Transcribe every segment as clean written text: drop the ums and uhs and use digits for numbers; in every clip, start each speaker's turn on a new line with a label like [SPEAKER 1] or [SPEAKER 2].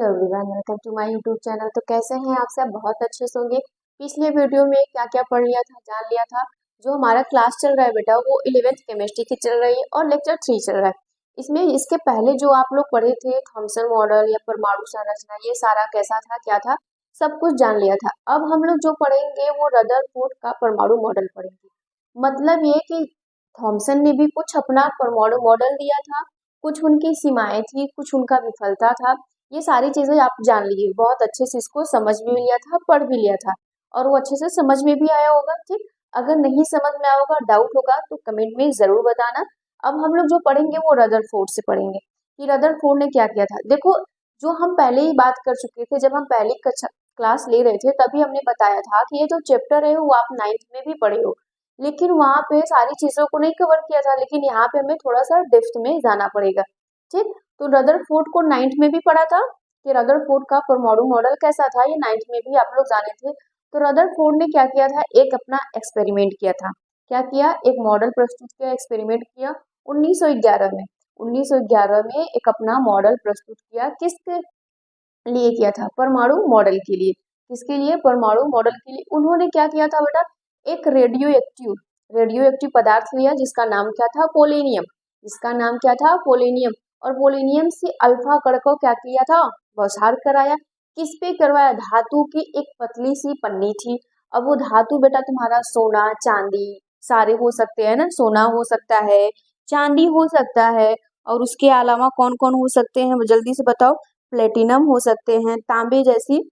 [SPEAKER 1] Hello everyone, welcome to my YouTube channel. तो कैसे हैं आप सब? बहुत अच्छे से होंगे। पिछले वीडियो में क्या क्या पढ़ लिया था, जान लिया था। जो हमारा क्लास चल रहा है बेटा, वो 11th केमिस्ट्री की चल रही है और लेक्चर 3 चल रहा है। इसमें इसके पहले जो आप लोग पढ़े थे थॉमसन मॉडल या परमाणु संरचना, ये सारा कैसा था क्या था सब कुछ जान लिया था। अब हम लोग जो पढ़ेंगे वो रदरफोर्ड का परमाणु मॉडल पढ़ेंगे। मतलब ये कि थॉमसन ने भी कुछ अपना परमाणु मॉडल दिया था, कुछ उनकी सीमाएं थी, कुछ उनका विफलता था। ये सारी चीजें आप जान लीजिए। बहुत अच्छे से इसको समझ भी लिया था, पढ़ भी लिया था और वो अच्छे से समझ में भी आया होगा। ठीक, अगर नहीं समझ में आया होगा, डाउट होगा तो कमेंट में जरूर बताना। अब हम लोग जो पढ़ेंगे वो रदरफोर्ड से पढ़ेंगे कि रदरफोर्ड ने क्या किया था। देखो, जो हम पहले ही बात कर चुके थे, जब हम पहली कक्षा क्लास ले रहे थे तभी हमने बताया था कि ये जो चैप्टर है वो आप 9th में भी पढ़े हो, लेकिन वहां पे सारी चीजों को नहीं कवर किया था। लेकिन यहाँ पे हमें थोड़ा सा डेप्थ में जाना पड़ेगा। ठीक, तो रदरफोर्ड को 9th में भी पढ़ा था कि रदरफोर्ड का परमाणु मॉडल कैसा था, ये 9th में भी आप लोग जाने थे। तो रदरफोर्ड ने क्या किया था, एक अपना एक्सपेरिमेंट किया था। क्या किया? एक मॉडल प्रस्तुत किया, एक्सपेरिमेंट किया 1911 में। 1911 में एक अपना मॉडल प्रस्तुत किया। किसके लिए किया था? परमाणु मॉडल के लिए। किसके लिए? परमाणु मॉडल के लिए। उन्होंने क्या किया था बेटा, एक रेडियो एक्टिव पदार्थ लिया जिसका नाम क्या था? पोलेनियम। जिसका नाम क्या था? पोलेनियम। और पोलेनियम से अल्फा कण को क्या किया था? बौछार कराया। किस पे करवाया? धातु की एक पतली सी पन्नी थी। अब वो धातु बेटा तुम्हारा सोना चांदी सारे हो सकते हैं ना। सोना हो सकता है, चांदी हो सकता है, और उसके अलावा कौन कौन हो सकते हैं, जल्दी से बताओ। प्लेटिनम हो सकते हैं, तांबे जैसी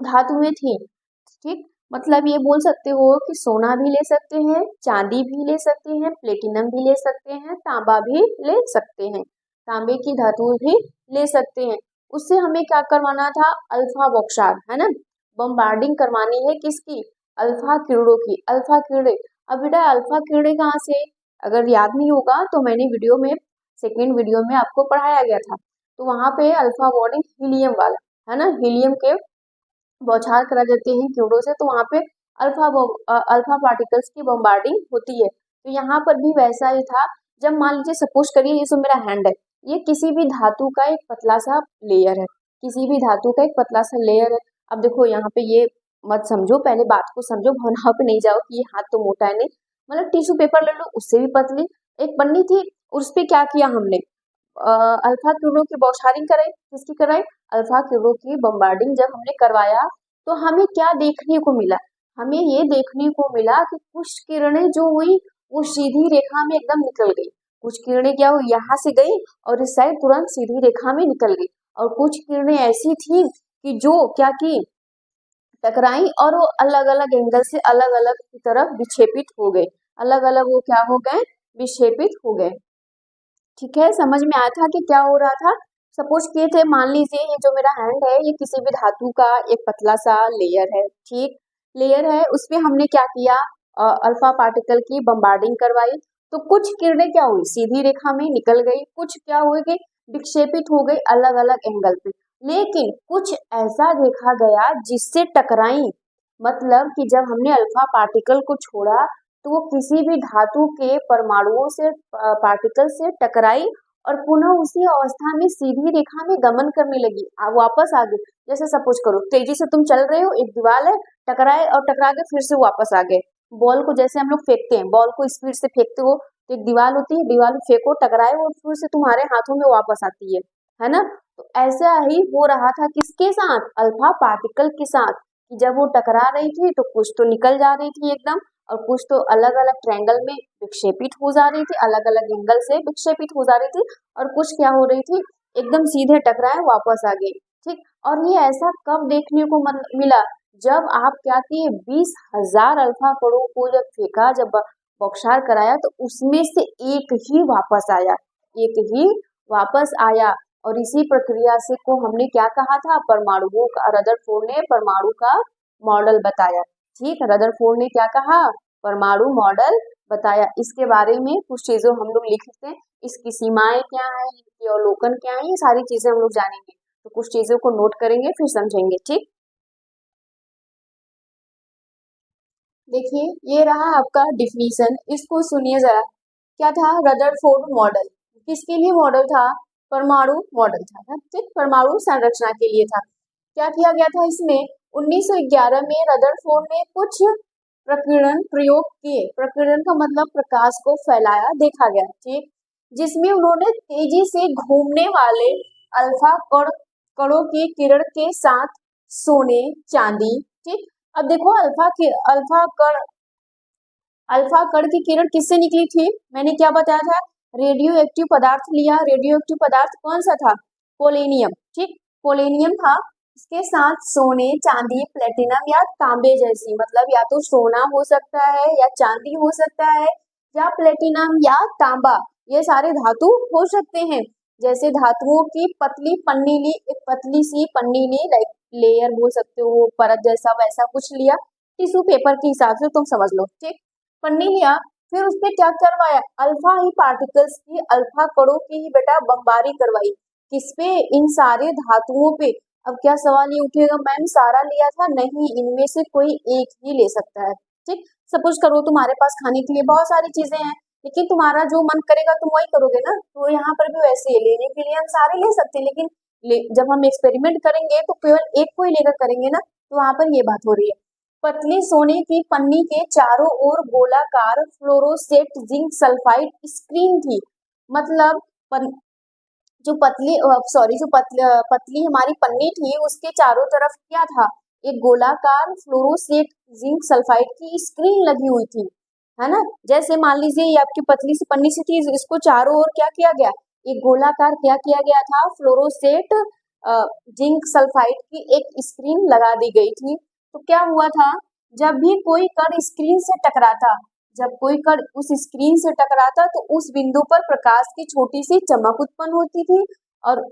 [SPEAKER 1] धातुएं थी। ठीक, मतलब ये बोल सकते हो कि सोना भी ले सकते हैं, चांदी भी ले सकते हैं, प्लेटिनम भी ले सकते हैं, तांबा भी ले सकते हैं, तांबे की धातु भी ले सकते हैं। उससे हमें क्या करवाना था? अल्फा बौछार, है ना। बम्बार्डिंग करवानी है किसकी? अल्फा किरणों की। अल्फा किरणें। अब बेटा अल्फा किरणें कहाँ से? अगर याद नहीं होगा तो मैंने वीडियो में, सेकेंड वीडियो में आपको पढ़ाया गया था। तो वहां पे अल्फा बॉन्डिंग हीलियम वाला, है ना, हीलियम के बौछार करा देते हैं कीड़ों से, तो वहां पे अल्फा पार्टिकल्स की बम्बार्डिंग होती है। तो यहाँ पर भी वैसा ही था। जब मान लीजिए सपोज करिए ये जो मेरा हैंड है, ये किसी भी धातु का एक पतला सा लेयर है। किसी भी धातु का एक पतला सा लेयर है। अब देखो यहाँ पे ये मत समझो, पहले बात को समझो, भावनाओं पे नहीं जाओ कि ये हाथ तो मोटा है। नहीं, मतलब टिश्यू पेपर ले लो, उससे भी पतली एक पन्नी थी। उस पे क्या किया हमने? अल्फा किरणों की बौछारिंग कराई। किसकी कराई? अल्फा किरणों की बम्बार्डिंग जब हमने करवाया तो हमें क्या देखने को मिला? हमें ये देखने को मिला कि कुछ किरणें जो हुई वो सीधी रेखा में एकदम निकल गई। कुछ किरणें क्या हुई, यहाँ से गई और इस साइड तुरंत सीधी रेखा में निकल गई। और कुछ किरणें ऐसी थी कि जो क्या की, टकराई और वो अलग अलग एंगल से अलग अलग की तरफ विक्षेपित हो गए। अलग अलग वो क्या हो गए? विक्षेपित हो गए। ठीक है, समझ में आया था कि क्या हो रहा था। सपोज किए थे, मान लीजिए ये जो मेरा हैंड है ये किसी भी धातु का एक पतला सा लेयर है। ठीक, लेयर है, उसमें हमने क्या किया? अल्फा पार्टिकल की बम्बार्डिंग करवाई। तो कुछ किरणें क्या हुई, सीधी रेखा में निकल गई, कुछ क्या हो गई, विक्षेपित हो गई अलग अलग एंगल पे। लेकिन कुछ ऐसा देखा गया जिससे टकराई। मतलब कि जब हमने अल्फा पार्टिकल को छोड़ा तो वो किसी भी धातु के परमाणुओं से, पार्टिकल से टकराई और पुनः उसी अवस्था में सीधी रेखा में गमन करने लगी, वापस आ गई। जैसे सपोज करो तेजी से तुम चल रहे हो, एक दीवार है, टकराए और टकरा के फिर से वापस आ गए। बॉल को जैसे हम लोग फेंकते हैं, बॉल को स्पीड से फेंकते हो तो एक दीवार होती है, दीवार फेंको, टकराए और फिर से तुम्हारे हाथों में वापस आती है ना। तो ऐसा ही हो रहा था किसके साथ? अल्फा पार्टिकल के साथ। कि जब वो टकरा रही थी तो कुछ तो निकल जा रही थी एकदम, और कुछ तो अलग अलग ट्रायंगल में विक्षेपित हो जा रही थी, अलग अलग एंगल से विक्षेपित हो जा रही थी। और कुछ क्या हो रही थी, एकदम सीधे टकराए वापस आ गई। ठीक, और ये ऐसा कब देखने को मिला? जब आप क्या किए, 20,000 अल्फा कणों को जब फेंका, जब बौछार कराया तो उसमें से एक ही वापस आया। एक ही वापस आया। और इसी प्रक्रिया से को हमने क्या कहा था? परमाणुओं का, रदरफोर्ड ने परमाणु का मॉडल बताया। ठीक, रदरफोर्ड ने क्या कहा? परमाणु मॉडल बताया। इसके बारे में कुछ चीजें हम लोग लिख लेते हैं। इसकी सीमाएं क्या है, इसके अवलोकन क्या है, ये सारी चीजें हम लोग जानेंगे। तो कुछ चीजों को नोट करेंगे फिर समझेंगे। ठीक, देखिए ये रहा आपका डिफिनीशन, इसको सुनिए जरा। क्या था? रदरफोर्ड मॉडल किसके लिए मॉडल था? परमाणु मॉडल था, ठीक, परमाणु संरचना के लिए था। क्या किया गया था इसमें, 1911 में रदरफोर्ड ने कुछ प्रकीर्णन प्रयोग किए। प्रकीर्णन का मतलब प्रकाश को फैलाया देखा गया, ठीक, जिसमें उन्होंने तेजी से घूमने वाले अल्फा कणों की किरण के साथ सोने, चांदी, ठीक। अब देखो अल्फा कण की किरण किससे निकली थी, मैंने क्या बताया था, रेडियो एक्टिव पदार्थ लिया। रेडियो एक्टिव पदार्थ कौन सा था, पोलेनियम, ठीक, पोलेनियम था। इसके साथ सोने, चांदी, प्लेटिनम या तांबे जैसी, मतलब या तो सोना हो सकता है या चांदी हो सकता है या प्लेटिनम या तांबा, ये सारे धातु हो सकते हैं। जैसे धातुओं की पतली पन्नी ली, एक पतली सी पन्नी ली, लाइक लेयर बोल सकते हो, परत जैसा वैसा कुछ लिया, टिश्यू पेपर के हिसाब से तुम समझ लो, ठीक, पन्नी लिया, फिर उस पे क्या करवाया, अल्फा ही पार्टिकल्स की, अल्फा कणों की ही बेटा बमबारी करवाई, किसपे, इन सारे धातुओं पे। अब क्या सवाल ये उठेगा, मैम सारा लिया था, नहीं, इनमें से कोई एक ही ले सकता है, ठीक। सपोज करो तुम्हारे पास खाने के लिए बहुत सारी चीजें हैं, लेकिन तुम्हारा जो मन करेगा तुम वही करोगे ना, तो यहाँ पर भी वैसे ही लेने के लिए हम सारे ले सकते हैं, लेकिन जब हम एक्सपेरिमेंट करेंगे तो केवल एक को ही लेकर करेंगे ना, तो वहां पर ये बात हो रही है। पतली सोने की पन्नी के चारों ओर गोलाकार फ्लोरोसेंट जिंक सल्फाइड स्क्रीन थी, मतलब जो पतली हमारी पन्नी थी उसके चारों तरफ क्या था, एक गोलाकार फ्लोरोसेंट जिंक सल्फाइड की स्क्रीन लगी हुई थी, है ना। जैसे मान लीजिए ये आपकी पतली सी पन्नी सी थी, इसको चारों ओर क्या किया गया, एक गोलाकार क्या किया गया था, फ्लोरोसेंट जिंक सल्फाइड की एक स्क्रीन लगा दी गई थी। तो क्या हुआ था, जब भी कोई कण स्क्रीन से टकराता, जब कोई कण उस स्क्रीन से टकराता तो उस बिंदु पर प्रकाश की छोटी सी चमक उत्पन्न होती थी, और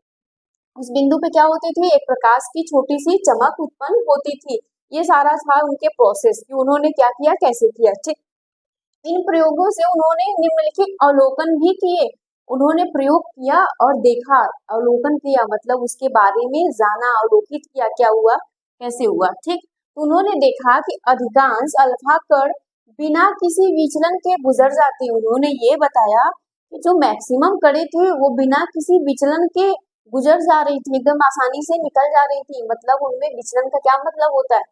[SPEAKER 1] उस बिंदु पे क्या होती थी, एक प्रकाश की छोटी सी चमक उत्पन्न होती थी। ये सारा था उनके प्रोसेस कि उन्होंने क्या किया, कैसे किया, ठीक। इन प्रयोगों से उन्होंने निम्नलिखित अवलोकन भी किए। उन्होंने प्रयोग किया और देखा, अवलोकन किया मतलब उसके बारे में जाना, अवलोकित किया, क्या हुआ, कैसे हुआ, ठीक। तो उन्होंने देखा कि अधिकांश अल्फा कण बिना किसी विचलन के गुजर जाते। उन्होंने ये बताया कि जो मैक्सिमम कणें थे वो बिना किसी विचलन के गुजर जा रही थी, एकदम आसानी से निकल जा रही थी। मतलब उनमें विचलन का क्या मतलब होता है,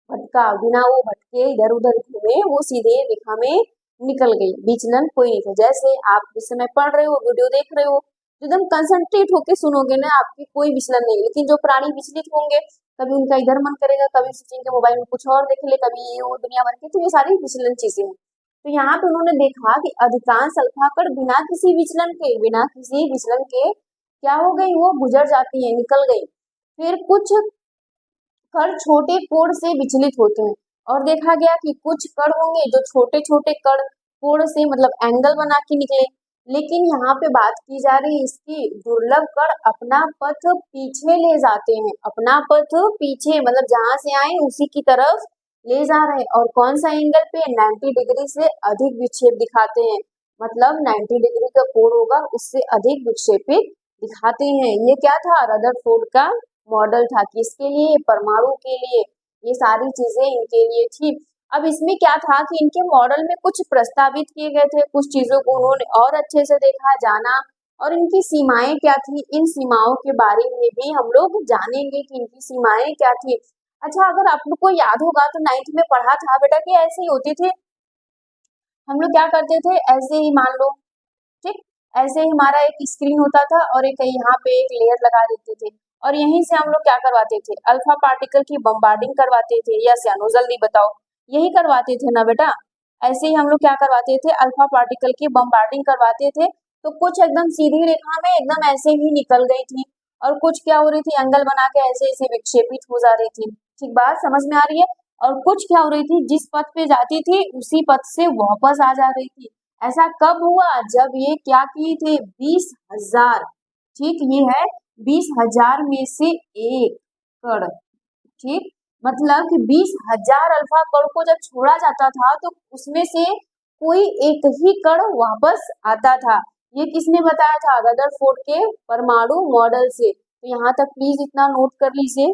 [SPEAKER 1] भटका, बिना वो भटके इधर उधर घूमे, वो सीधे रेखा में निकल गई, विचलन कोई नहीं था। जैसे आप जिस समय पढ़ रहे हो, वीडियो देख रहे हो, एकदम कंसंट्रेट होके सुनोगे ना, आपकी कोई विचलन नहीं। लेकिन जो प्राणी विचलित होंगे, कभी उनका इधर मन करेगा, कभी सोचेंगे मोबाइल में कुछ और देख ले, कभी ये वो दुनिया भर की, तो ये सारी विचलन चीजें हैं। तो यहाँ पे उन्होंने देखा कि अधिकांश अल्फा कण बिना किसी विचलन के क्या हो गई, वो गुजर जाती है, निकल गई। फिर कुछ कण छोटे कोण से विचलित होते हैं, और देखा गया कि कुछ कण होंगे जो छोटे छोटे कण कोण से मतलब एंगल बना के निकले। लेकिन यहाँ पे बात की जा रही है इसकी, दुर्लभ कण अपना पथ पीछे ले जाते हैं, अपना पथ पीछे मतलब जहां से आए उसी की तरफ ले जा रहे हैं। और कौन सा एंगल पे, 90 डिग्री से अधिक विक्षेप दिखाते हैं, मतलब 90 डिग्री का कोण होगा उससे अधिक विक्षेपित दिखाते हैं। ये क्या था, रदरफोर्ड का मॉडल था, किसके लिए, परमाणु के लिए। ये सारी चीजें इनके लिए थी। अब इसमें क्या था कि इनके मॉडल में कुछ प्रस्तावित किए गए थे, कुछ चीजों को उन्होंने और अच्छे से देखा, जाना, और इनकी सीमाएं क्या थी, इन सीमाओं के बारे में भी हम लोग जानेंगे कि इनकी सीमाएं क्या थी। अच्छा, अगर आप लोग को याद होगा तो 9th में पढ़ा था बेटा कि ऐसे ही होते थे, हम लोग क्या करते थे, ऐसे ही मान लो, ठीक, ऐसे ही हमारा एक स्क्रीन होता था और एक यहाँ पे एक लेयर लगा देते थे, और यहीं से हम लोग क्या करवाते थे, अल्फा पार्टिकल की बम्बार्डिंग करवाते थे। या सियानो जल्दी बताओ, यही करवाते थे ना बेटा, ऐसे ही हम लोग क्या करवाते थे, अल्फा पार्टिकल की बम्बार्डिंग करवाते थे। तो कुछ एकदम सीधी रेखा में एकदम ऐसे ही निकल गई थी, और कुछ क्या हो रही थी, एंगल बना के ऐसे ऐसे विक्षेपित हो जा रही थी। ठीक, बात समझ में आ रही है। और कुछ क्या हो रही थी, जिस पथ पे जाती थी उसी पथ से वापस आ जा रही थी। ऐसा कब हुआ, जब ये क्या किए थे, 20,000, ठीक, ये है 20,000 में से एक कण, ठीक, मतलब कि 20,000 अल्फा कण को जब छोड़ा जाता था तो उसमें से कोई एक ही कण वापस आता था। ये किसने बताया था, रदरफोर्ड के परमाणु मॉडल से। तो यहाँ तक प्लीज इतना नोट कर लीजिए।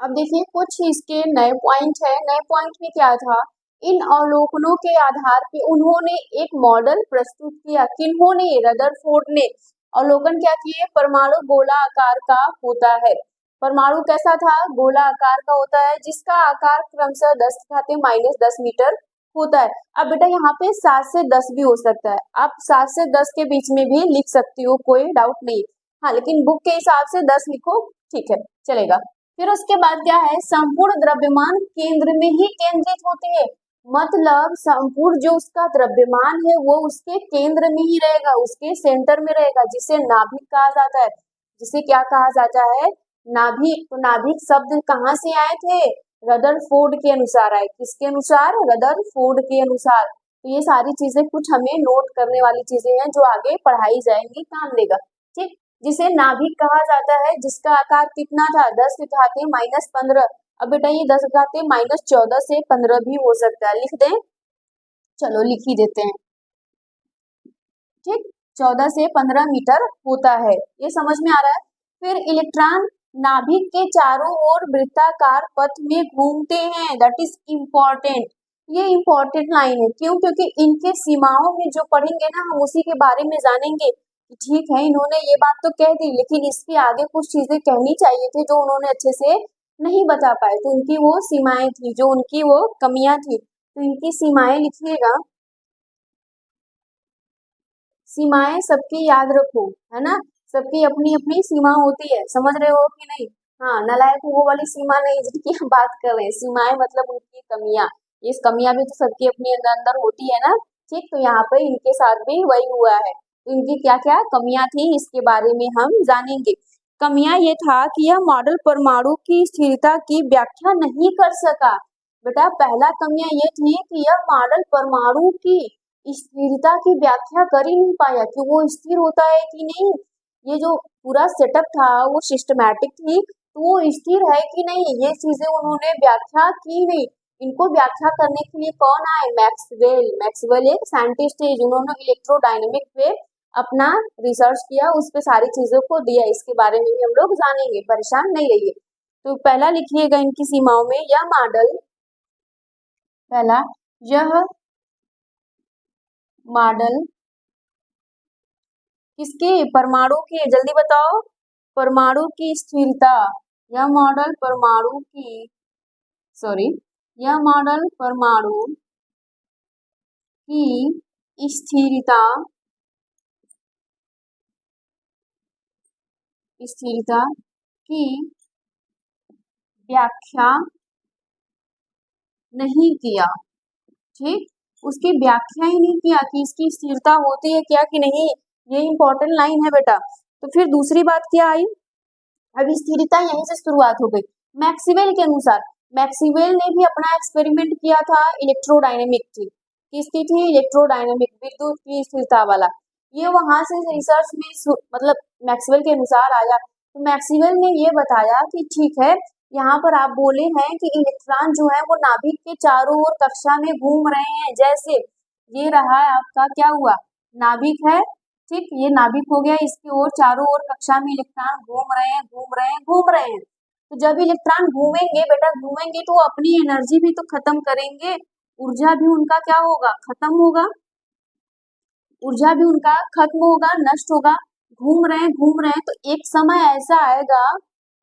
[SPEAKER 1] अब देखिए कुछ इसके नए पॉइंट है। नए पॉइंट में क्या था इन अवलोकनों के आधार पे उन्होंने एक मॉडल प्रस्तुत किया। किन्होंने? रदरफोर्ड ने। अवलोकन क्या किए? परमाणु गोला आकार का होता है। परमाणु कैसा था? गोला आकार का होता है, जिसका आकार क्रमशः 10⁻⁻10 मीटर होता है। अब बेटा यहाँ पे 7 से 10 भी हो सकता है, आप 7 से 10 के बीच में भी लिख सकती हो, कोई डाउट नहीं। हाँ, लेकिन बुक के हिसाब से 10 लिखो, ठीक है, चलेगा। फिर उसके बाद क्या है? संपूर्ण द्रव्यमान केंद्र में ही केंद्रित होते हैं। मतलब संपूर्ण जो उसका द्रव्यमान है वो उसके केंद्र में ही रहेगा, उसके सेंटर में रहेगा, जिसे नाभिक कहा जाता है। जिसे क्या कहा जाता है? नाभिक। तो नाभिक शब्द कहाँ से आए थे? रदरफोर्ड के अनुसार आए। किसके अनुसार? रदरफोर्ड के अनुसार। तो ये सारी चीजें कुछ हमें नोट करने वाली चीजें हैं जो आगे पढ़ाई जाएंगी, काम देगा, ठीक। जिसे नाभिक कहा जाता है, जिसका आकार कितना था? 10⁻⁻15। अब बेटा ये 10⁻14 से 15 भी हो सकता है, लिख दें? चलो लिख ही देते हैं, ठीक। 14 से 15 मीटर होता है, ये समझ में आ रहा है। फिर इलेक्ट्रॉन नाभिक के चारों ओर वृत्ताकार पथ में घूमते हैं। That is important. ये इम्पोर्टेंट लाइन है, क्यों? क्योंकि इनके सीमाओं में जो पढ़ेंगे ना, हम उसी के बारे में जानेंगे। ठीक है, इन्होंने ये बात तो कह दी, लेकिन इसके आगे कुछ चीजें कहनी चाहिए थी जो उन्होंने अच्छे से नहीं बता पाए। तो उनकी वो सीमाएं थी, जो उनकी वो कमियां थी, तो इनकी सीमाएं लिखिएगा। सीमाएं सबकी याद रखो, है ना। सबकी अपनी अपनी सीमा होती है, समझ रहे हो कि नहीं? हाँ, नालायक वो वाली सीमा नहीं जिनकी हम बात कर रहे हैं। सीमाएं मतलब उनकी कमियां। ये कमियां भी तो सबकी अपनी अंदर अंदर होती है ना, ठीक। तो यहाँ पे इनके साथ भी वही हुआ है। तो इनकी क्या क्या कमियां थी, इसके बारे में हम जानेंगे। कमियां ये था कि यह मॉडल परमाणु की स्थिरता की व्याख्या नहीं कर सका। बेटा पहला कमियां ये थी कि यह मॉडल परमाणु की स्थिरता की व्याख्या कर ही नहीं पाया कि वो स्थिर होता है कि नहीं। ये जो पूरा सेटअप था वो सिस्टमैटिक थी, तो वो स्थिर है कि नहीं, ये चीजें उन्होंने व्याख्या की नहीं। इनको व्याख्या करने के लिए कौन आए? मैक्सवेल। मैक्सवेल एक साइंटिस्ट है, जिन्होंने इलेक्ट्रोडायनेमिक पे अपना रिसर्च किया, उस पे सारी चीजों को दिया। इसके बारे में भी हम लोग जानेंगे, परेशान नहीं रहिए। तो पहला लिखिएगा इनकी सीमाओं में, यह मॉडल, पहला, यह मॉडल किसके? परमाणु की। जल्दी बताओ। परमाणु की स्थिरता। यह मॉडल परमाणु की, सॉरी, यह मॉडल परमाणु की स्थिरता, स्थिरता की व्याख्या नहीं किया, ठीक। उसकी व्याख्या ही नहीं किया कि इसकी स्थिरता होती है क्या कि नहीं। ये इंपॉर्टेंट लाइन है बेटा। तो फिर दूसरी बात क्या आई? अब स्थिरता यहीं से शुरुआत हो गई। मैक्सवेल के अनुसार, मैक्सवेल ने भी अपना एक्सपेरिमेंट किया था इलेक्ट्रोडायनेमिक की। किसकी थी? इलेक्ट्रोडायनेमिक, विद्युत की स्थिरता वाला। ये वहां से रिसर्च में मतलब मैक्सवेल के अनुसार आया। तो मैक्सवेल ने ये बताया कि ठीक है, यहाँ पर आप बोले हैं कि इलेक्ट्रॉन जो है वो नाभिक के चारों ओर कक्षा में घूम रहे हैं। जैसे ये रहा है आपका, क्या हुआ? नाभिक है, ठीक। ये नाभिक हो गया, इसकी ओर चारों ओर कक्षा में इलेक्ट्रॉन घूम रहे हैं, घूम रहे हैं, घूम रहे हैं। तो जब इलेक्ट्रॉन घूमेंगे बेटा, घूमेंगे तो अपनी एनर्जी भी तो खत्म करेंगे, ऊर्जा भी उनका क्या होगा? खत्म होगा। ऊर्जा भी उनका खत्म होगा, नष्ट होगा। घूम रहे हैं, घूम रहे हैं, तो एक समय ऐसा आएगा,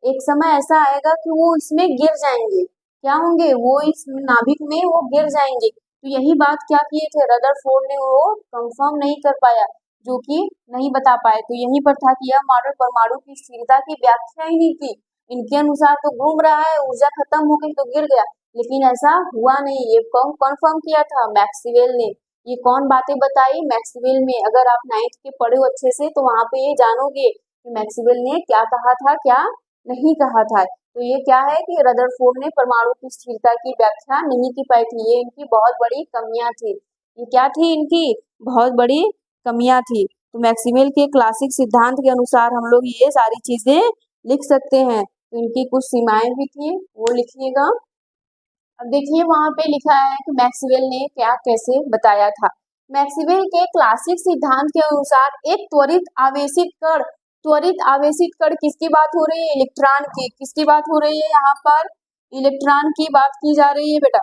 [SPEAKER 1] एक समय ऐसा आएगा कि वो इसमें गिर जाएंगे। क्या होंगे? वो इस नाभिक में वो गिर जाएंगे। तो यही बात क्या किए थे? रदरफोर्ड ने वो कंफर्म नहीं कर पाया, जो कि नहीं बता पाए। तो यहीं पर था कि यह मॉडल परमाणु की स्थिरता की व्याख्या ही नहीं की। इनके अनुसार तो घूम रहा है, ऊर्जा खत्म हो गई तो गिर गया, लेकिन ऐसा हुआ नहीं। ये कौन कंफर्म किया था? मैक्सवेल ने। ये कौन बातें बताई? मैक्सवेल में। अगर आप 9th के पढ़े हो अच्छे से तो वहां पे ये जानोगे कि मैक्सवेल ने क्या कहा था, क्या नहीं कहा था। तो ये क्या है कि रदरफोर्ड ने परमाणु की स्थिरता की व्याख्या नहीं की पाई थी। ये इनकी बहुत बड़ी कमियां थी। ये क्या थी? इनकी बहुत बड़ी कमियां थी। तो मैक्सवेल के क्लासिक सिद्धांत के अनुसार हम लोग ये सारी चीजें लिख सकते हैं। तो इनकी कुछ सीमाएं भी थी, वो लिखिएगा। अब देखिए वहां पे लिखा है कि मैक्सवेल ने क्या कैसे बताया था। मैक्सवेल के क्लासिक सिद्धांत के अनुसार एक त्वरित आवेशित कण, त्वरित आवेशित कण किसकी बात हो रही है? इलेक्ट्रॉन की। किसकी बात हो रही है? यहाँ पर इलेक्ट्रॉन की बात की जा रही है बेटा।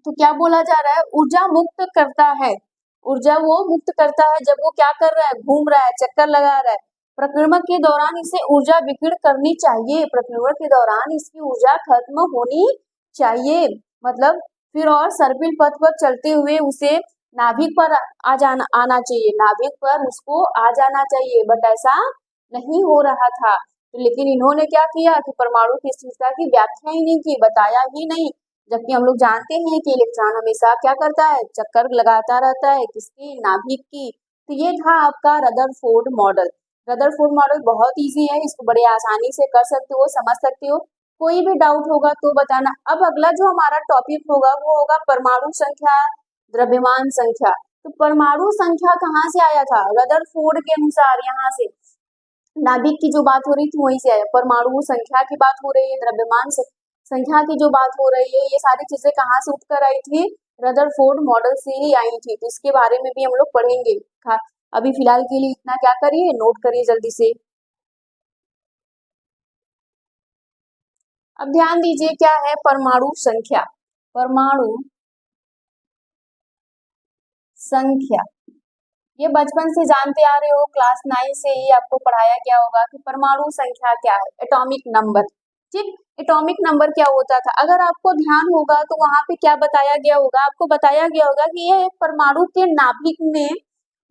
[SPEAKER 1] तो क्या बोला जा रहा है, ऊर्जा मुक्त करता है, ऊर्जा वो मुक्त करता है जब वो क्या कर रहा है, घूम रहा है, चक्कर लगा रहा है। प्रक्रमण के दौरान इसे ऊर्जा विकीर्ण करनी चाहिए, प्रक्रमण के दौरान इसकी ऊर्जा खत्म होनी चाहिए, मतलब फिर और सर्पिल पथ पर चलते हुए उसे नाभिक पर आना चाहिए, नाभिक पर उसको आ जाना चाहिए, बट ऐसा नहीं हो रहा था। तो लेकिन इन्होंने क्या किया कि परमाणु की स्थिरता की व्याख्या ही नहीं की, बताया ही नहीं, जबकि हम लोग जानते हैं कि इलेक्ट्रॉन हमेशा क्या करता है, चक्कर लगाता रहता है, किसकी, नाभिक की। तो ये था आपका रदरफोर्ड मॉडल। रदरफोर्ड मॉडल बहुत इजी है, इसको बड़े आसानी से कर सकते हो, समझ सकते हो। कोई भी डाउट होगा तो बताना। अब अगला जो हमारा टॉपिक होगा वो होगा परमाणु संख्या, द्रव्यमान संख्या। तो परमाणु संख्या कहाँ से आया था, रदरफोर्ड के अनुसार, यहाँ से नाभिक की जो बात हो रही थी वहीं से आया, परमाणु संख्या की बात हो रही है, द्रव्यमान संख्या की जो बात हो रही है, ये सारी चीजें कहाँ से उठकर आई थी, रदरफोर्ड मॉडल से ही आई थी। तो इसके बारे में भी हम लोग पढ़ेंगे। अभी फिलहाल के लिए इतना क्या करिए, नोट करिए जल्दी से। अब ध्यान दीजिए क्या है परमाणु संख्या, परमाणु संख्या ये बचपन से जानते आ रहे हो, क्लास 9 से ही आपको पढ़ाया गया होगा कि परमाणु संख्या क्या है, एटॉमिक नंबर। ठीक, एटॉमिक नंबर क्या होता था, अगर आपको ध्यान होगा तो वहां पे क्या बताया गया होगा, आपको बताया गया होगा कि यह परमाणु के नाभिक में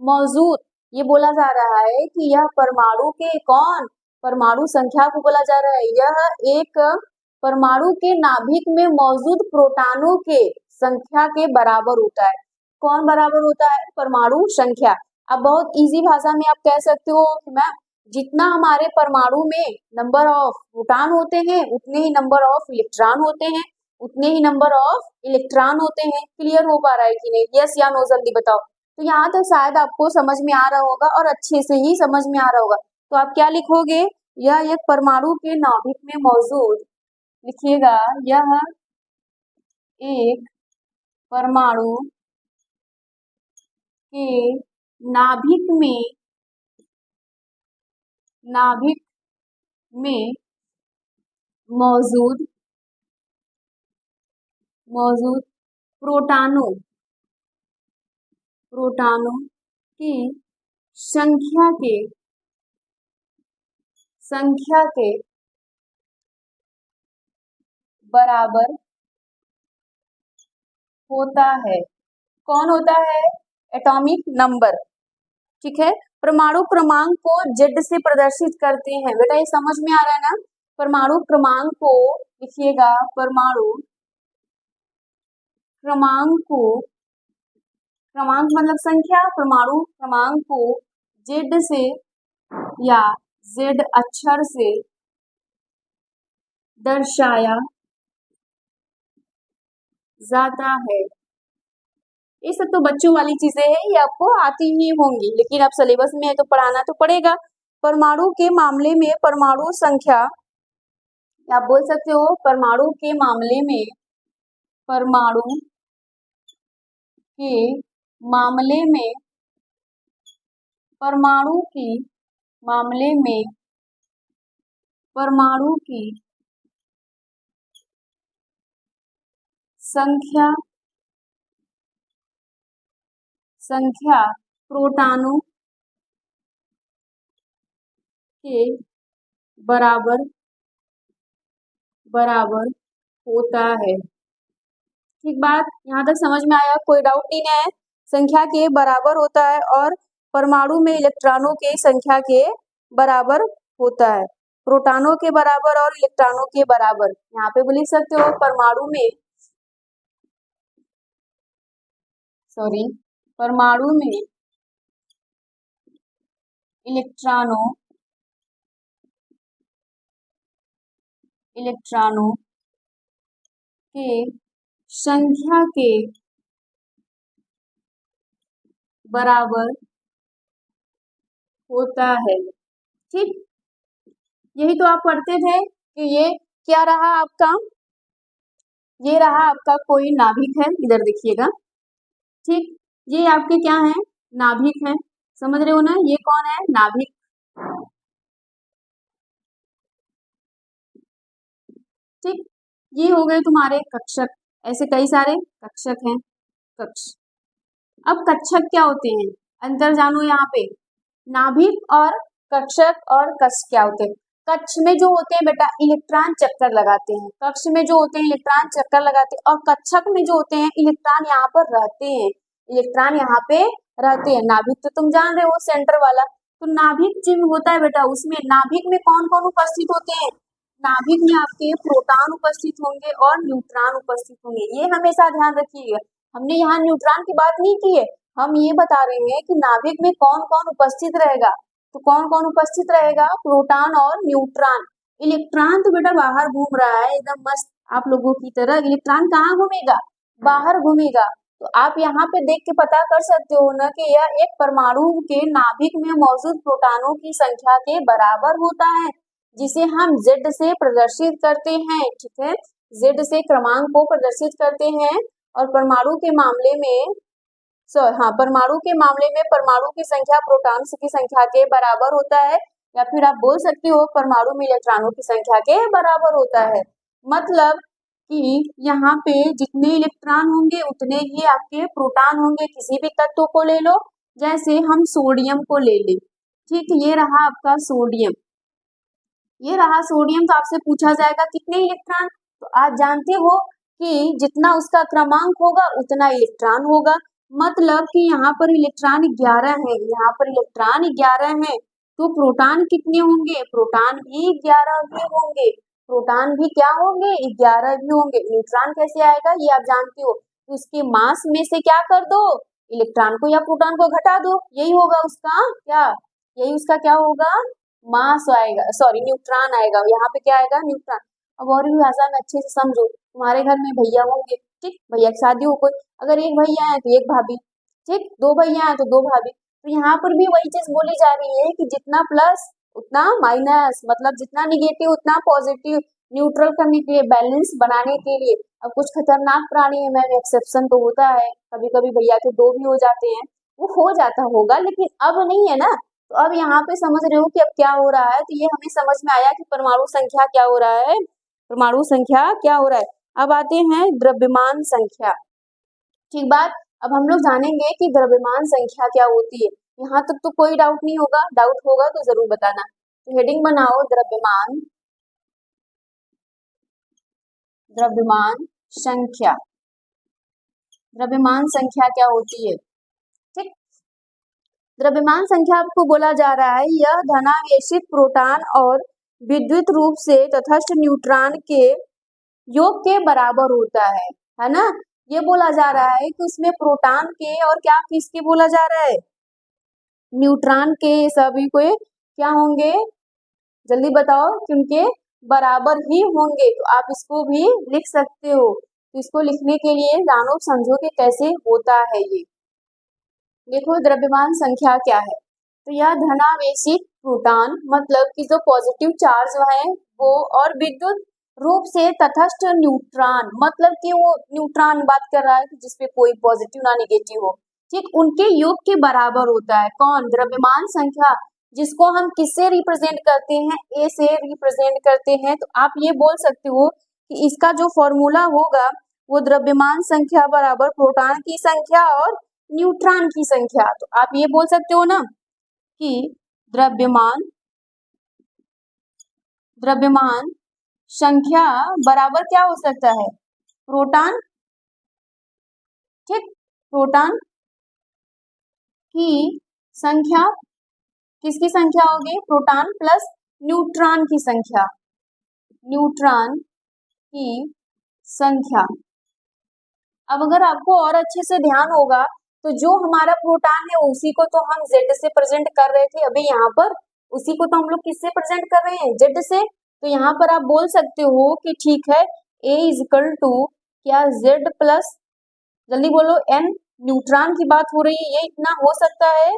[SPEAKER 1] मौजूद, ये बोला जा रहा है कि यह परमाणु के कौन, परमाणु संख्या को बोला जा रहा है, यह एक परमाणु के नाभिक में मौजूद प्रोटॉनों के संख्या के बराबर होता है। कौन बराबर होता है, परमाणु संख्या। अब बहुत इजी भाषा में आप कह सकते हो कि मैम जितना हमारे परमाणु में नंबर ऑफ प्रोटॉन होते हैं उतने ही नंबर ऑफ इलेक्ट्रॉन होते हैं, उतने ही नंबर ऑफ इलेक्ट्रॉन होते हैं। क्लियर हो पा रहा है कि नहीं, यस या नो जल्दी बताओ। तो यहाँ तक शायद आपको समझ में आ रहा होगा और अच्छे से ही समझ में आ रहा होगा। तो आप क्या लिखोगे, यह एक परमाणु के नाभिक में मौजूद, लिखिएगा यह एक परमाणु के नाभिक में मौजूद प्रोटॉनों की संख्या के बराबर होता है। कौन होता है, एटॉमिक नंबर। ठीक है, परमाणु क्रमांक को जेड से प्रदर्शित करते हैं। बेटा ये समझ में आ रहा है ना, परमाणु क्रमांक को लिखिएगा, परमाणु क्रमांक मतलब संख्या, परमाणु क्रमांक को जेड से या जेड अक्षर से दर्शाया जाता है। ये सब तो बच्चों वाली चीजें हैं, ये आपको आती ही होंगी, लेकिन अब सिलेबस में है तो पढ़ाना तो पड़ेगा। परमाणु के मामले में परमाणु संख्या, आप बोल सकते हो परमाणु के मामले में, परमाणु के मामले में, परमाणु की मामले में परमाणु की संख्या प्रोटॉनों के बराबर होता है। ठीक बात, यहाँ तक समझ में आया, कोई डाउट नहीं है, संख्या के बराबर होता है और परमाणु में इलेक्ट्रॉनों के संख्या के बराबर होता है, प्रोटॉनों के बराबर और इलेक्ट्रॉनों के बराबर। यहाँ पे भी लिख सकते हो परमाणु में इलेक्ट्रॉनों के संख्या के बराबर होता है। ठीक, यही तो आप पढ़ते थे कि ये क्या रहा आपका, ये रहा आपका कोई नाभिक है, इधर देखिएगा। ठीक, ये आपके क्या है, नाभिक है, समझ रहे हो ना, ये कौन है, नाभिक। ठीक, ये हो गए तुम्हारे कक्षक। ऐसे कई सारे कक्षक हैं। कक्ष, अब कक्षक क्या होते हैं, अंतर जानो यहाँ पे। नाभिक और कक्षक और कक्ष क्या होते हैं। कक्ष में जो होते हैं बेटा इलेक्ट्रॉन चक्कर लगाते हैं, कक्ष में जो होते हैं इलेक्ट्रॉन चक्कर लगाते हैं, और कक्षक में जो होते हैं इलेक्ट्रॉन यहाँ पर रहते हैं, इलेक्ट्रॉन यहाँ पे रहते हैं। नाभिक तो तुम जान रहे हो सेंटर वाला, तो नाभिक जो होता है बेटा उसमें नाभिक में कौन कौन उपस्थित होते हैं, नाभिक में आपके प्रोटॉन उपस्थित होंगे और न्यूट्रॉन उपस्थित होंगे। ये हमेशा ध्यान रखिएगा, हमने यहाँ न्यूट्रॉन की बात नहीं की है, हम ये बता रहे हैं कि नाभिक में कौन कौन उपस्थित रहेगा। तो कौन कौन उपस्थित रहेगा, प्रोटॉन और न्यूट्रॉन। इलेक्ट्रॉन तो बेटा बाहर घूम रहा है एकदम मस्त आप लोगों की तरह, इलेक्ट्रॉन कहाँ घूमेगा, बाहर घूमेगा। तो आप यहाँ पे देख के पता कर सकते हो ना कि यह एक परमाणु के नाभिक में मौजूद प्रोटॉनों की संख्या के बराबर होता है, जिसे हम Z से प्रदर्शित करते हैं। ठीक है, Z से क्रमांक को प्रदर्शित करते हैं। और परमाणु के मामले में परमाणु के मामले में परमाणु की संख्या प्रोटॉन्स की संख्या के बराबर होता है, या फिर आप बोल सकते हो परमाणु में इलेक्ट्रॉनों की संख्या के बराबर होता है। मतलब कि यहाँ पे जितने इलेक्ट्रॉन होंगे उतने ही आपके प्रोटॉन होंगे। किसी भी तत्व को ले लो, जैसे हम सोडियम को ले लें, ठीक, ये रहा आपका सोडियम, ये रहा सोडियम। तो आपसे पूछा जाएगा कितने इलेक्ट्रॉन, तो आप जानते हो कि जितना उसका क्रमांक होगा उतना इलेक्ट्रॉन होगा। मतलब कि यहाँ पर इलेक्ट्रॉन 11 है, यहाँ पर इलेक्ट्रॉन 11 है, तो प्रोटॉन कितने होंगे, प्रोटॉन भी 11 ही होंगे, प्रोटॉन भी क्या होंगे, 11 भी होंगे। न्यूट्रॉन कैसे आएगा ये आप जानते हो, तो उसके मास में से क्या कर दो, इलेक्ट्रॉन को या प्रोटॉन को घटा दो, यही होगा उसका क्या, यही उसका क्या होगा, मास आएगा, सॉरी न्यूट्रॉन आएगा। यहाँ पे क्या आएगा, न्यूट्रॉन। अब और भी भाषा में अच्छे से समझो, तुम्हारे घर में भैया होंगे, ठीक, भैया की शादी हो कोई, अगर एक भैया है तो एक भाभी, ठीक, दो भैया है तो दो भाभी। तो यहाँ पर भी वही चीज बोली जा रही है कि जितना प्लस उतना माइनस, मतलब जितना निगेटिव उतना पॉजिटिव, न्यूट्रल करने के लिए, बैलेंस बनाने के लिए। अब कुछ खतरनाक प्राणी है मैम, एक्सेप्शन तो होता है, कभी कभी भैया के दो भी हो जाते हैं, वो हो जाता होगा, लेकिन अब नहीं है ना। तो अब यहाँ पे समझ रहे हो कि अब क्या हो रहा है, तो ये हमें समझ में आया कि परमाणु संख्या क्या हो रहा है, परमाणु संख्या क्या हो रहा है। अब आते हैं द्रव्यमान संख्या, ठीक बात। अब हम लोग जानेंगे कि द्रव्यमान संख्या क्या होती है। यहाँ तक तो कोई डाउट नहीं होगा, डाउट होगा तो जरूर बताना। तो हेडिंग बनाओ द्रव्यमान, द्रव्यमान संख्या, द्रव्यमान संख्या क्या होती है, ठीक। द्रव्यमान संख्या आपको बोला जा रहा है यह धनावेशित प्रोटॉन और विद्युत रूप से तटस्थ न्यूट्रॉन के योग के बराबर होता है ना। ये बोला जा रहा है कि उसमें प्रोटॉन के और क्या किसके बोला जा रहा है, न्यूट्रॉन के, सभी को क्या होंगे, जल्दी बताओ, कि उनके बराबर ही होंगे। तो आप इसको भी लिख सकते हो। तो इसको लिखने के लिए जानो समझो कि कैसे होता है ये। देखो द्रव्यमान संख्या क्या है, तो यह धनावेशित प्रोटॉन, मतलब कि जो पॉजिटिव चार्ज है वो, और विद्युत रूप से तटस्थ न्यूट्रॉन, मतलब कि वो न्यूट्रॉन बात कर रहा है कि जिसपे कोई पॉजिटिव ना निगेटिव हो, ठीक, उनके योग के बराबर होता है। कौन, द्रव्यमान संख्या, जिसको हम किससे रिप्रेजेंट करते हैं, ए से रिप्रेजेंट करते हैं। तो आप ये बोल सकते हो कि इसका जो फॉर्मूला होगा वो द्रव्यमान संख्या बराबर प्रोटॉन की संख्या और न्यूट्रॉन की संख्या। तो आप ये बोल सकते हो ना कि द्रव्यमान संख्या बराबर क्या हो सकता है, प्रोटॉन, ठीक, प्रोटॉन की संख्या, किसकी संख्या होगी, प्रोटॉन प्लस न्यूट्रॉन की संख्या, न्यूट्रॉन की संख्या। अब अगर आपको और अच्छे से ध्यान होगा तो जो हमारा प्रोटॉन है उसी को तो हम Z से प्रेजेंट कर रहे थे अभी, यहाँ पर उसी को तो हम लोग किससे प्रेजेंट कर रहे हैं, Z से। तो यहाँ पर आप बोल सकते हो कि ठीक है, A इज इक्वल टू क्या, Z प्लस, जल्दी बोलो, N, न्यूट्रॉन की बात हो रही है, ये इतना हो सकता है,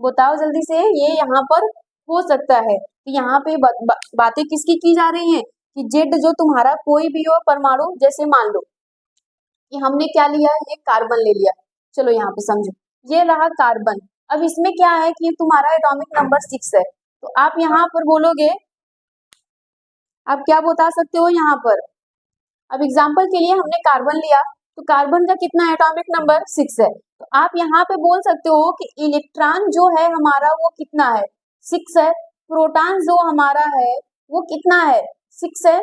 [SPEAKER 1] बताओ जल्दी से, ये यहाँ पर हो सकता है। तो यहाँ पे बातें किसकी की जा रही हैं कि Z जो तुम्हारा कोई भी हो परमाणु, जैसे मान लो कि हमने क्या लिया है, एक कार्बन ले लिया, चलो यहाँ पे समझो, ये रहा कार्बन। अब इसमें क्या है कि तुम्हारा एटॉमिक नंबर 6 है, तो आप यहाँ पर बोलोगे, आप क्या बता सकते हो यहाँ पर, अब एग्जाम्पल के लिए हमने कार्बन लिया, तो कार्बन का कितना एटॉमिक नंबर 6 है। तो आप यहाँ पे बोल सकते हो कि इलेक्ट्रॉन जो है हमारा वो कितना है, 6 है। प्रोटॉन जो हमारा है वो कितना है, 6 है।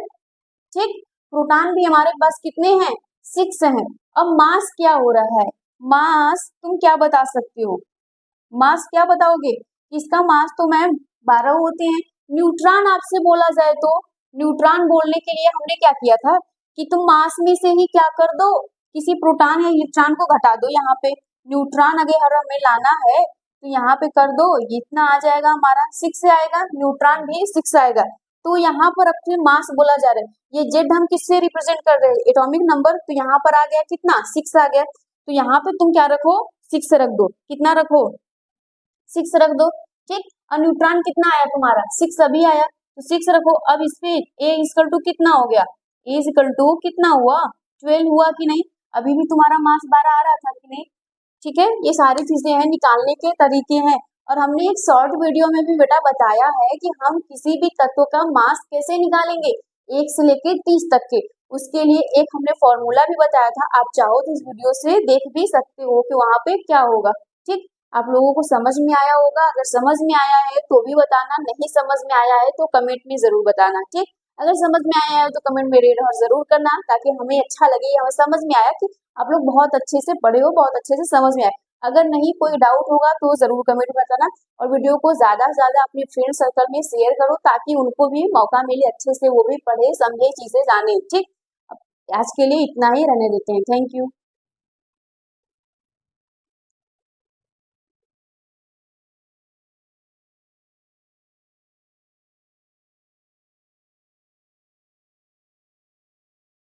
[SPEAKER 1] ठीक, प्रोटॉन भी हमारे पास कितने हैं, 6 हैं। अब मास क्या हो रहा है, मास तुम क्या बता सकते हो, मास क्या बताओगे, इसका मास तो मैम 12 होते हैं। न्यूट्रॉन आपसे बोला जाए तो न्यूट्रॉन बोलने के लिए हमने क्या किया था कि तुम मास में से ही क्या कर दो, किसी प्रोटॉन या इलेक्ट्रॉन को घटा दो। यहाँ पे न्यूट्रॉन अगर हमें लाना है तो यहाँ पे कर दो, ये इतना आ जाएगा हमारा 6 आएगा, न्यूट्रॉन भी 6 आएगा। तो यहाँ पर अपने मास बोला जा रहा है, ये जेड हम किससे रिप्रेजेंट कर रहे हैं, एटॉमिक नंबर। तो यहाँ पर आ गया कितना, 6 आ गया। तो यहाँ पे तुम क्या रखो, 6 रख दो, कितना रखो, 6 रख दो। ठीक, और न्यूट्रॉन कितना आया तुम्हारा, 6 अभी आया, तो 6 रखो। अब इस पे ए इक्वल टू कितना हो गया, ए इक्वल टू कितना हुआ, 12 हुआ कि नहीं। अभी भी तुम्हारा मास 12 आ रहा था कि नहीं। ठीक है, ये सारी चीजें हैं, निकालने के तरीके हैं। और हमने एक शॉर्ट वीडियो में भी बेटा बताया है कि हम किसी भी तत्व का मास कैसे निकालेंगे, 1 से लेके 30 तक के। उसके लिए एक हमने फॉर्मूला भी बताया था, आप चाहो तो इस वीडियो से देख भी सकते हो कि वहां पे क्या होगा। ठीक, आप लोगों को समझ में आया होगा, अगर समझ में आया है तो भी बताना, नहीं समझ में आया है तो कमेंट में जरूर बताना। ठीक, अगर समझ में आया है तो कमेंट में रेड और जरूर करना, ताकि हमें अच्छा लगे, हमें समझ में आया कि आप लोग बहुत अच्छे से पढ़े हो, बहुत अच्छे से समझ में आए। अगर नहीं कोई डाउट होगा तो जरूर कमेंट में बताना, और वीडियो को ज्यादा से ज्यादा अपने फ्रेंड सर्कल में शेयर करो, ताकि उनको भी मौका मिले अच्छे से वो भी पढ़े समझे चीजें जाने। ठीक, आज के लिए इतना ही रहने देते हैं, थैंक यू।